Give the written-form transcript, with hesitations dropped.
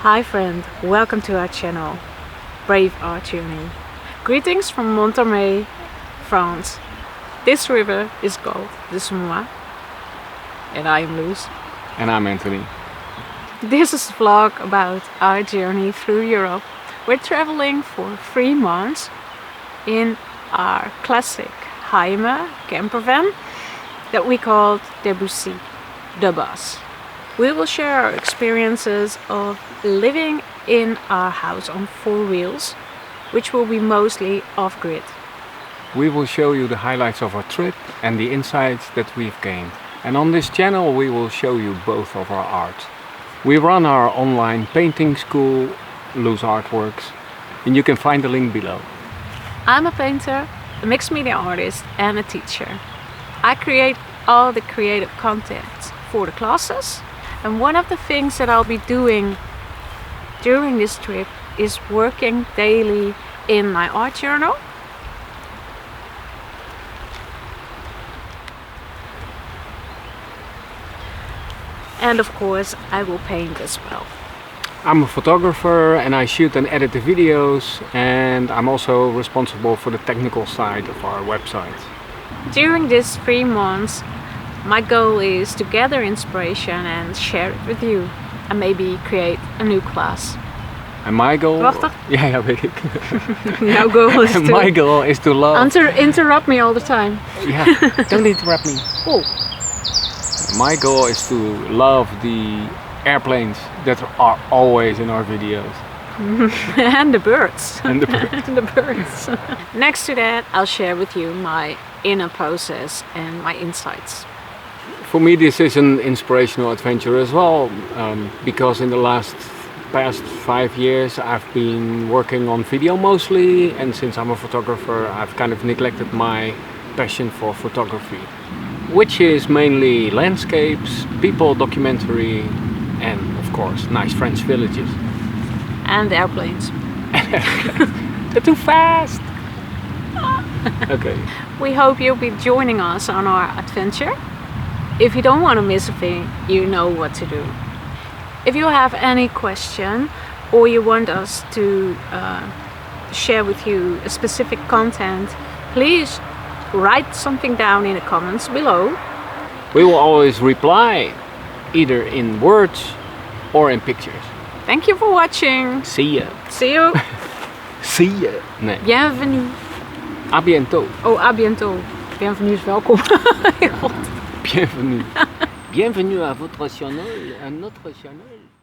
Hi friend, welcome to our channel, Brave Our Journey. Greetings from Montarmé, France. This river is called the Semois, and I am Luz. And I'm Anthony. This is a vlog about our journey through Europe. We're traveling for 3 months in our classic Hymer campervan that we called Debussy, the bus. We will share our experiences of living in our house on 4 wheels, which will be mostly off-grid. We will show you the highlights of our trip and the insights that we've gained. And on this channel we will show you both of our art. We run our online painting school, Luz Artworks, and you can find the link below. I'm a painter, a mixed media artist and a teacher. I create all the creative content for the classes. And one of the things that I'll be doing during this trip is working daily in my art journal. And of course, I will paint as well. I'm a photographer and I shoot and edit the videos, and I'm also responsible for the technical side of our website. During these 3 months, my goal is to gather inspiration and share it with you, and maybe create a new class. And my goal... Wacht. Ja, weet ik. Your goal is And to... my goal is to love... Interrupt me all the time. Yeah, don't interrupt me. Oh. My goal is to love the airplanes that are always in our videos. And the birds. And the birds. And the birds. Next to that, I'll share with you my inner process and my insights. For me, this is an inspirational adventure as well, because in the past 5 years I've been working on video mostly, and since I'm a photographer I've kind of neglected my passion for photography, which is mainly landscapes, people documentary, and of course nice French villages. And airplanes. They're too fast! Okay. We hope you'll be joining us on our adventure. If you don't want to miss a thing, you know what to do. If you have any question or you want us to share with you a specific content, please write something down in the comments below. We will always reply, either in words or in pictures. Thank you for watching. See ya. See you. See ya. Nee. Bienvenue. A bientôt. Oh, a bientôt. Bienvenue is welkom. Bienvenue. Bienvenue à votre channel, à notre channel.